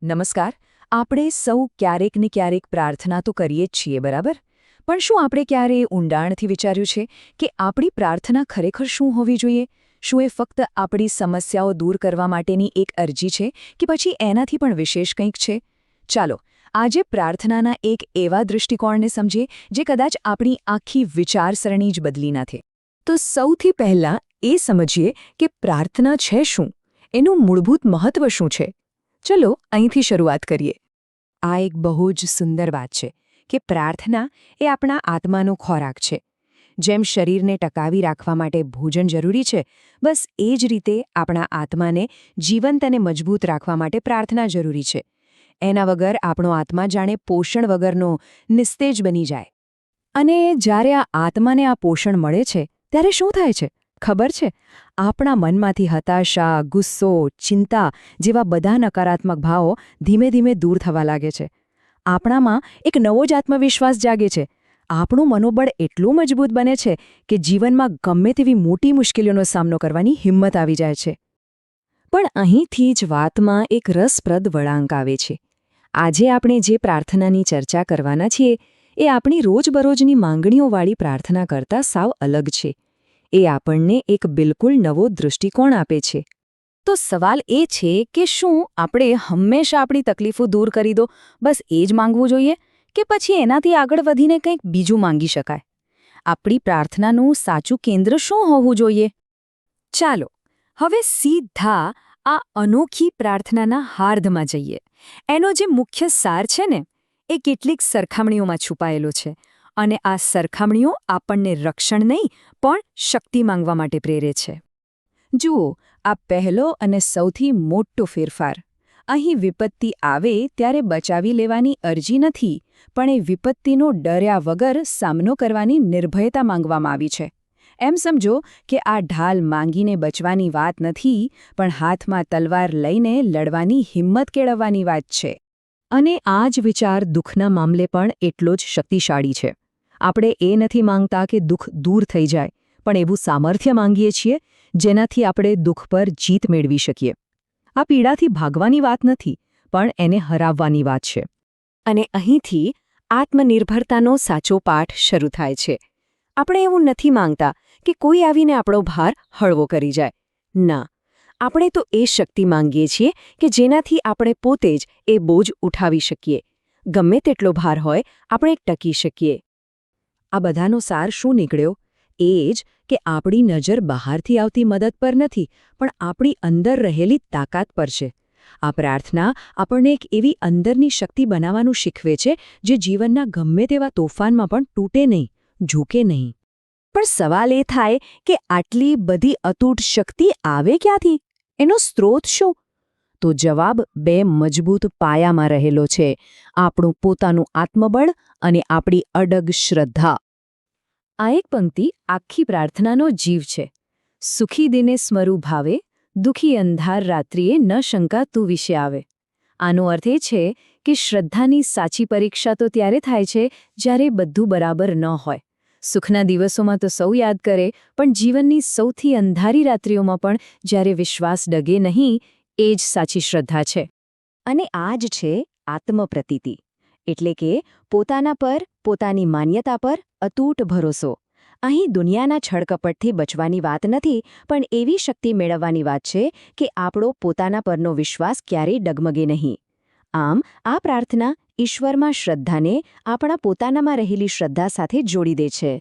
નમસ્કાર. આપણે સૌ ક્યારેક ને ક્યારેક પ્રાર્થના તો કરીએ જ છીએ, બરાબર? પણ શું આપણે ક્યારેય ઊંડાણથી વિચાર્યું છે કે આપણી પ્રાર્થના ખરેખર શું હોવી જોઈએ? શું એ ફક્ત આપણી સમસ્યાઓ દૂર કરવા માટેની એક અરજી છે કે પછી એનાથી પણ વિશેષ કંઈક છે? ચાલો, આજે પ્રાર્થનાના એક એવા દૃષ્ટિકોણને સમજીએ જે કદાચ આપણી આખી વિચારસરણી જ બદલી નાખે. તો સૌથી પહેલાં એ સમજીએ કે પ્રાર્થના છે શું? એનું મૂળભૂત મહત્વ શું છે? ચલો અહીંથી શરૂઆત કરીએ. આ એક બહુ જ સુંદર વાત છે કે પ્રાર્થના એ આપણા આત્માનો ખોરાક છે. જેમ શરીરને ટકાવી રાખવા માટે ભોજન જરૂરી છે, બસ એ જ રીતે આપણા આત્માને જીવંત અને મજબૂત રાખવા માટે પ્રાર્થના જરૂરી છે. એના વગર આપણો આત્મા જાણે પોષણ વગરનો નિસ્તેજ બની જાય. અને જ્યારે આ આત્માને આ પોષણ મળે છે ત્યારે શું થાય છે ખબર છે? આપણા મનમાંથી હતાશા, ગુસ્સો, ચિંતા જેવા બધા નકારાત્મક ભાવો ધીમે ધીમે દૂર થવા લાગે છે. આપણામાં એક નવો જ આત્મવિશ્વાસ જાગે છે. આપણું મનોબળ એટલું મજબૂત બને છે કે જીવનમાં ગમે તેવી મોટી મુશ્કેલીઓનો સામનો કરવાની હિંમત આવી જાય છે. પણ અહીંથી જ વાતમાં એક રસપ્રદ વળાંક આવે છે. આજે આપણે જે પ્રાર્થનાની ચર્ચા કરવાના છીએ એ આપણી રોજબરોજની માંગણીઓવાળી પ્રાર્થના કરતાં સાવ અલગ છે. એ આપણને એક બિલકુલ નવો દૃષ્ટિકોણ આપે છે. તો સવાલ એ છે કે શું આપણે હંમેશા આપણી તકલીફો દૂર કરી દો, બસ એ જ માંગવું જોઈએ કે પછી એનાથી આગળ વધીને કંઈક બીજું માંગી શકાય? આપણી પ્રાર્થનાનું સાચું કેન્દ્ર શું હોવું જોઈએ? ચાલો હવે સીધા આ અનોખી પ્રાર્થનાના હાર્દમાં જઈએ. એનો જે મુખ્ય સાર છે ને, એ કેટલીક સરખામણીઓમાં છુપાયેલો છે. અને આ સરખામણીઓ આપણને રક્ષણ નહીં પણ શક્તિ માંગવા માટે પ્રેરે છે. જુઓ, આ પહેલો અને સૌથી મોટો ફેરફાર. અહીં વિપત્તિ આવે ત્યારે બચાવી લેવાની અરજી નથી, પણ એ વિપત્તિનો ડર્યા વગર સામનો કરવાની નિર્ભયતા માંગવામાં આવી છે. એમ સમજો કે આ ઢાલ માંગીને બચવાની વાત નથી, પણ હાથમાં તલવાર લઈને લડવાની હિંમત કેળવવાની વાત છે. અને આ જ વિચાર દુઃખના મામલે પણ એટલો જ શક્તિશાળી છે. આપણે એ નથી માંગતા કે દુઃખ દૂર થઈ જાય, પણ એવું સામર્થ્ય માંગીએ છીએ જેનાથી આપણે દુઃખ પર જીત મેળવી શકીએ. આ પીડાથી ભાગવાની વાત નથી, પણ એને હરાવવાની વાત છે. અને અહીંથી આત્મનિર્ભરતાનો સાચો પાઠ શરૂ થાય છે. આપણે એવું નથી માંગતા કે કોઈ આવીને આપણો ભાર હળવો કરી જાય. ના, આપણે તો એ શક્તિ માંગીએ છીએ કે જેનાથી આપણે પોતે જ એ બોજ ઉઠાવી શકીએ. ગમે તેટલો ભાર હોય, આપણે ટકી શકીએ. આ બધાનો સાર શું નીકળ્યો? એ જ કે આપણી નજર બહારથી આવતી મદદ પર નથી, પણ આપણી અંદર રહેલી તાકાત પર છે. આ પ્રાર્થના આપણને એક એવી અંદરની શક્તિ બનાવવાનું શીખવે છે જે જીવનના ગમે તેવા તોફાનમાં પણ તૂટે નહીં, ઝૂકે નહીં. પણ સવાલ એ થાય કે આટલી બધી અતૂટ શક્તિ આવે ક્યાંથી? એનો સ્ત્રોત શું? તો જવાબ બે મજબૂત પાયામાં રહેલો છે: આપણું પોતાનું આત્મબળ અને આપણી અડગ શ્રદ્ધા. આ એક પંક્તિ આખી પ્રાર્થનાનો જીવ છે. સુખી દિને સ્મરું ભાવે, દુઃખી અંધાર રાત્રિએ ન શંકા તું વિશે આવે. આનો અર્થ એ છે કે શ્રદ્ધાની સાચી પરીક્ષા તો ત્યારે થાય છે જ્યારે બધું બરાબર ન હોય. સુખના દિવસોમાં તો સૌ યાદ કરે, પણ જીવનની સૌથી અંધારી રાત્રિઓમાં પણ જ્યારે વિશ્વાસ ડગે નહીં, એ જ સાચી શ્રદ્ધા છે. અને આ જ છે આત્મપ્રતીતિ. એટલે કે પોતાના પર, પોતાની માન્યતા પર અતૂટ ભરોસો. અહીં દુનિયાના છળકપટથી બચવાની વાત નથી, પણ એવી શક્તિ મેળવવાની વાત છે કે આપણો પોતાના પરનો વિશ્વાસ ક્યારેય ડગમગે નહીં. આમ આ પ્રાર્થના ઈશ્વરમાં શ્રદ્ધાને આપણા પોતાનામાં રહેલી શ્રદ્ધા સાથે જોડી દે છે.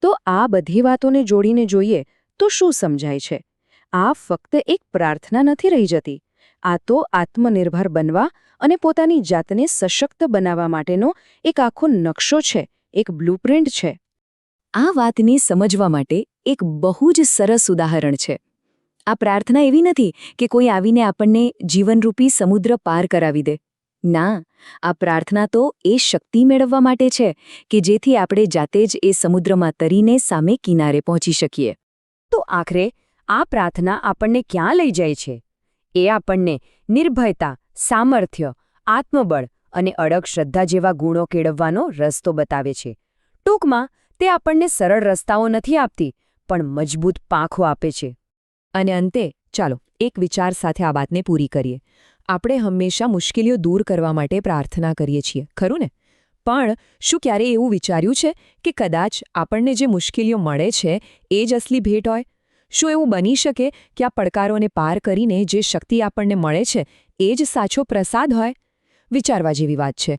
તો આ બધી વાતોને જોડીને જોઈએ તો શું સમજાય છે? આ ફક્ત એક પ્રાર્થના નથી રહી જતી. આ તો આત્મનિર્ભર બનવા અને પોતાની જાતને સશક્ત બનાવવા માટેનો એક આખો નકશો છે, એક બ્લુપ્રિન્ટ છે. આ વાતને સમજવા માટે એક બહુ જ સરસ ઉદાહરણ છે. આ પ્રાર્થના એવી નથી કે કોઈ આવીને આપણને જીવનરૂપી સમુદ્ર પાર કરાવી દે. ના, આ પ્રાર્થના તો એ શક્તિ મેળવવા માટે છે કે જેથી આપણે જાતે જ એ સમુદ્રમાં તરીને સામે કિનારે પહોંચી શકીએ. તો આખરે આ પ્રાર્થના આપણને ક્યાં લઈ જાય છે? એ આપણને નિર્ભયતા, સામર્થ્ય, આત્મબળ અને અડગ શ્રદ્ધા જેવા ગુણો કેળવવાનો રસ્તો બતાવે છે. ટૂંકમાં, તે આપણને સરળ રસ્તાઓ નથી આપતી, પણ મજબૂત પાંખો આપે છે. અને અંતે ચાલો એક વિચાર સાથે આ વાતને પૂરી કરીએ. આપણે હંમેશા મુશ્કેલીઓ દૂર કરવા માટે પ્રાર્થના કરીએ છીએ ખરું ને? પણ શું ક્યારેય એવું વિચાર્યું છે કે કદાચ આપણને જે મુશ્કેલીઓ મળે છે એ જ અસલી ભેટ હોય? શું એવું બની શકે કે આ પડકારોને પાર કરીને જે શક્તિ આપણને મળે છે એ જ સાચો પ્રસાદ હોય? વિચારવા જેવી વાત છે.